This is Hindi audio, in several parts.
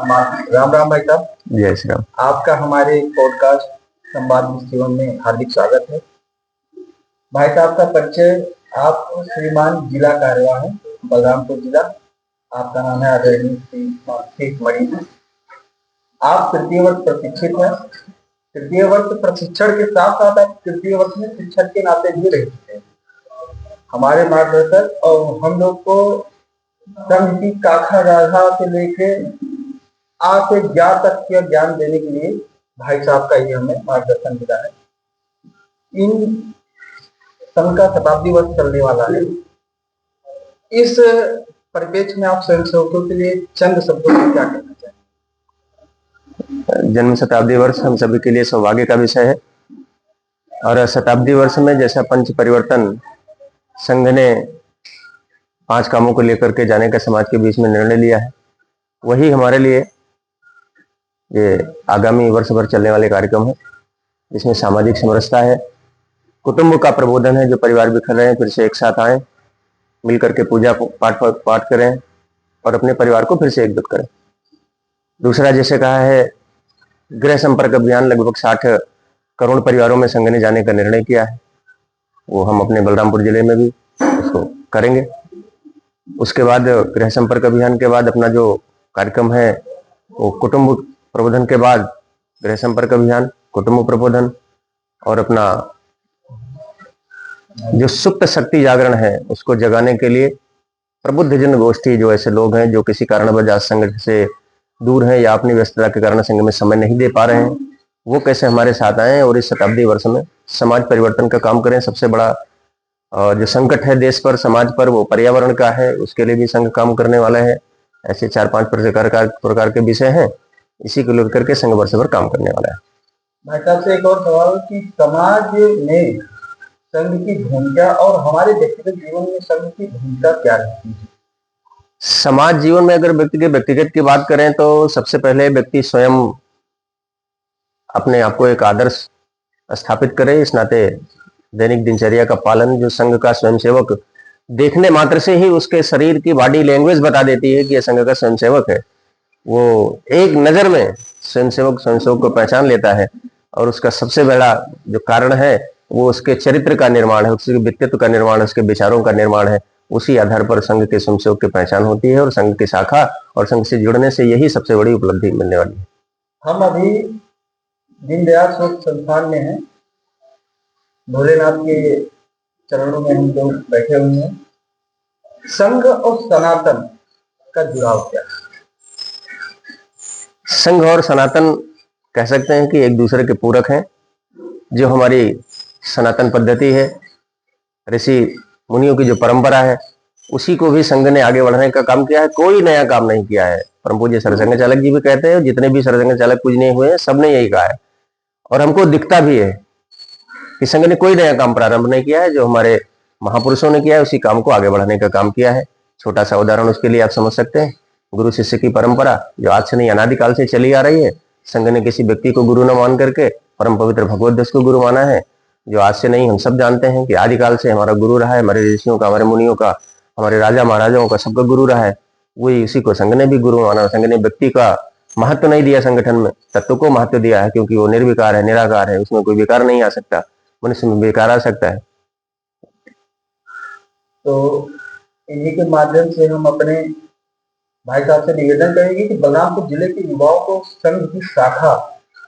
राम राम भाई साहब। जय श्री राम। आपका हमारे पॉडकास्ट संवाद जीवन में हार्दिक स्वागत है। भाई साहब का परिचय, आप श्रीमान जिला कार्यवाह है, बलरामपुर जिला। आपका नाम है आदरणीय श्री मानसिक मणि। आप तृतीय वर्ष प्रशिक्षित हैं। तृतीय वर्ष प्रशिक्षण के साथ साथ आप तृतीय वर्ष में शिक्षक के नाते भी रह चुके हैं। हमारे मार्गदर्शक और हम लोग को संघ की शाखा राधा से लेके आ से ज्ञान तक के ज्ञान देने के लिए भाई साहब का ही हमें मार्गदर्शन मिला है। इन संघ का शताब्दी वर्ष चलने वाला है। इस परिप्रेक्ष्य में आप स्वयंसेवकों के लिए चंद शब्दों में क्या कहना चाहेंगे? जन्म शताब्दी वर्ष हम सभी के लिए सौभाग्य का विषय है और शताब्दी वर्ष में जैसा पंच परिवर्तन संघ ने 5 कामों को लेकर के जाने का समाज के बीच में निर्णय लिया है, वही हमारे लिए ये आगामी वर्ष भर चलने वाले कार्यक्रम है, जिसमें सामाजिक समरसता है, कुटुंब का प्रबोधन है। जो परिवार बिखर रहे हैं फिर से एक साथ आए, मिलकर के पूजा पाठ करें और अपने परिवार को फिर से एकजुट करें। दूसरा, जैसे कहा है, गृह संपर्क अभियान लगभग 60 करोड़ परिवारों में संघ ने जाने का निर्णय किया है, वो हम अपने बलरामपुर जिले में भी उसको करेंगे। उसके बाद गृह संपर्क अभियान के बाद अपना जो कार्यक्रम है वो कुटुंब प्रबोधन के बाद गृह संपर्क अभियान, कुटुंब प्रबोधन और अपना जो सुप्त शक्ति जागरण है उसको जगाने के लिए प्रबुद्ध जन गोष्ठी, जो ऐसे लोग हैं जो किसी कारणवश संघ से दूर हैं या अपनी व्यस्तता के कारण संघ में समय नहीं दे पा रहे हैं, वो कैसे हमारे साथ आए और इस शताब्दी वर्ष में समाज परिवर्तन का काम करें। सबसे बड़ा जो संकट है देश पर, समाज पर, वो पर्यावरण का है, उसके लिए भी संघ काम करने वाला है। ऐसे 4-5 प्रकार के विषय हैं, इसी को लेकर के संघ वर्ष भर काम करने वाला है। भाई साहब से एक और सवाल कि समाज में संघ की भूमिका और हमारे व्यक्तिगत जीवन में संघ की भूमिका क्या रहती है? समाज जीवन में अगर व्यक्तिगत की बात करें तो सबसे पहले व्यक्ति स्वयं अपने आप को एक आदर्श स्थापित करे। इस नाते दैनिक दिनचर्या का पालन, जो संघ का स्वयंसेवक देखने मात्र से ही उसके शरीर की बॉडी लैंग्वेज बता देती है कि यह संघ का स्वयंसेवक है, वो एक नजर में स्वयंसेवक को पहचान लेता है। और उसका सबसे बड़ा जो कारण है वो उसके चरित्र का निर्माण है, उसके व्यक्तित्व का निर्माण है, उसके विचारों का निर्माण है। उसी आधार पर संघ के स्वयंसेवक की पहचान होती है और संघ की शाखा और संघ से जुड़ने से यही सबसे बड़ी उपलब्धि मिलने वाली है। हम अभी दीनदयाल शोध संस्थान में हैं, भोलेनाथ के चरणों में हम लोग बैठे हुए हैं। संघ और सनातन का जुड़ाव क्या है? संघ और सनातन कह सकते हैं कि एक दूसरे के पूरक हैं। जो हमारी सनातन पद्धति है, ऋषि मुनियों की जो परंपरा है, उसी को भी संघ ने आगे बढ़ाने का काम किया है। कोई नया काम नहीं किया है। परम पूज्य सरसंघ चालक जी भी कहते हैं, जितने भी सरसंघ चालक पूजनीय हुए हैं सबने यही कहा है और हमको दिखता भी है कि संघ ने कोई नया काम प्रारंभ नहीं किया है। जो हमारे महापुरुषों ने किया है उसी काम को आगे बढ़ाने का काम किया है। छोटा सा उदाहरण उसके लिए आप समझ सकते हैं, गुरु शिष्य की परंपरा जो आज से नहीं अनादिकाल से चली आ रही है। संघ ने किसी व्यक्ति को गुरु न मान करके परम पवित्र भगवत दास को गुरु माना है, जो आज से नहीं, हम सब जानते हैं कि आदिकाल से हमारा गुरु रहा है। हमारे ऋषियों का, हमारे मुनियों का, हमारे राजा महाराजाओं का, सबका गुरु रहा है। वही उसी को संघ ने भी गुरु माना। संघ ने व्यक्ति का महत्व नहीं दिया, संगठन में तत्व को महत्व दिया है, क्योंकि वो निर्विकार है, निराकार है, उसमें कोई विकार नहीं आ सकता। मनुष्य में विकार आ सकता है। तो इन्हीं के माध्यम से हम अपने भाई साहब से निवेदन करेंगे कि बलरामपुर जिले के युवाओं को संघ की शाखा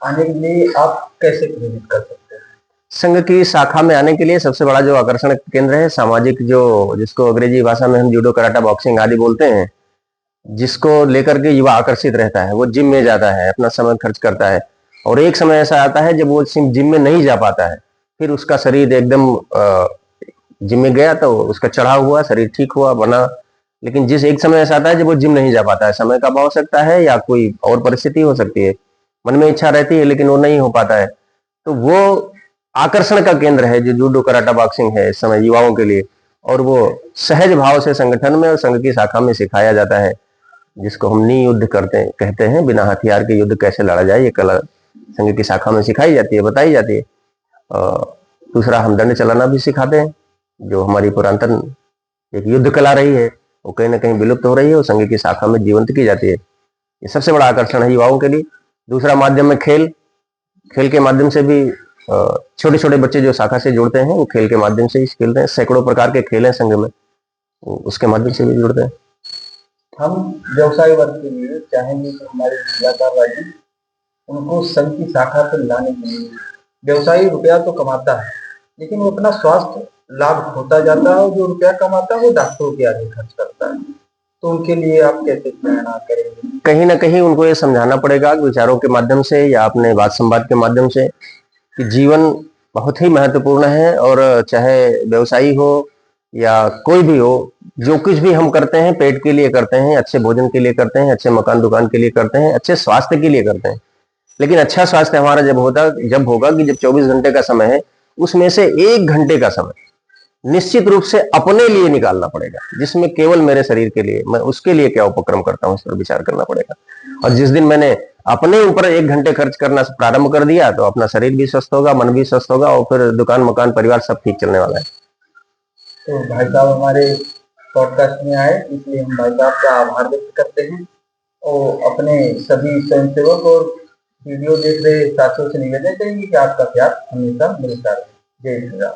आने के लिए आप कैसे प्रेरित कर सकते हैं? संघ की शाखा में आने के लिए सबसे बड़ा जो आकर्षण केंद्र है सामाजिक, जो जिसको अंग्रेजी भाषा में हम जूडो, कराटा, बॉक्सिंग आदि बोलते हैं, जिसको लेकर के युवा आकर्षित रहता है। वो जिम में जाता है, अपना समय खर्च करता है और एक समय ऐसा आता है जब वो जिम में नहीं जा पाता है। फिर उसका शरीर एकदम जिम में गया तो उसका चढ़ा हुआ शरीर ठीक हुआ, बना। लेकिन जिस एक समय ऐसा आता है जब वो जिम नहीं जा पाता है, समय का अभाव हो सकता है या कोई और परिस्थिति हो सकती है, मन में इच्छा रहती है लेकिन वो नहीं हो पाता है, तो वो आकर्षण का केंद्र है जो जूडो, कराटा, बॉक्सिंग है इस समय युवाओं के लिए। और वो सहज भाव से संगठन में और संघ की शाखा में सिखाया जाता है, जिसको हम नियुद्ध कहते हैं। बिना हथियार के युद्ध कैसे लड़ा जाए, ये कला संघ की शाखा में सिखाई जाती है, बताई जाती है। दूसरा, हम दंड चलाना भी सिखाते हैं, जो हमारी पुरातन एक युद्ध कला रही है, वो कहीं ना कहीं विलुप्त हो रही है, वो संघ की शाखा में जीवंत की जाती है। ये सबसे बड़ा आकर्षण है युवाओं के लिए। दूसरा माध्यम है खेल। खेल के माध्यम से भी छोटे छोटे बच्चे जो शाखा से जुड़ते हैं वो खेल के माध्यम से ही खेलते हैं। सैकड़ों प्रकार के खेल हैं संघ में, उसके माध्यम से भी जुड़ते हैं। हम व्यवसाय वर्ग के लिए चाहेंगे कि हमारे जिला कार्रवाई उनको संघ की शाखा पर लाने के लिए, व्यवसायी रुपया तो कमाता है लेकिन वो अपना स्वास्थ्य लाभ होता जाता है, और जो रुपया कमाता है वो डॉक्टरों के आगे खर्च करता है। तो उनके लिए आप कैसे प्रेरणा करेंगे? कहीं ना कहीं उनको ये समझाना पड़ेगा विचारों के माध्यम से या अपने वाद संवाद के माध्यम से कि जीवन बहुत ही महत्वपूर्ण है, और चाहे व्यवसायी हो या कोई भी हो, जो कुछ भी हम करते हैं पेट के लिए करते हैं, अच्छे भोजन के लिए करते हैं, अच्छे मकान दुकान के लिए करते हैं, अच्छे स्वास्थ्य के लिए करते हैं। लेकिन अच्छा स्वास्थ्य हमारा जब होगा कि जब 24 घंटे का समय है उसमें से 1 घंटे का समय निश्चित रूप से अपने लिए निकालना पड़ेगा, जिसमें केवल मेरे शरीर के लिए मैं उसके लिए क्या उपक्रम करता हूं इस पर विचार करना पड़ेगा। और जिस दिन मैंने अपने ऊपर 1 घंटे खर्च करना प्रारंभ कर दिया तो अपना शरीर भी स्वस्थ होगा, मन भी स्वस्थ होगा, और फिर दुकान मकान परिवार सब ठीक चलने वाला है। तो भाई साहब हमारे पॉडकास्ट में आए इसलिए हम भाई साहब का आभार व्यक्त करते हैं, और अपने सभी स्वयंसेवक और वीडियो देख रहे साथियों से निवेदन करेंगे कि आपका प्यार हमेशा मिलता रहे। जय श्री राम।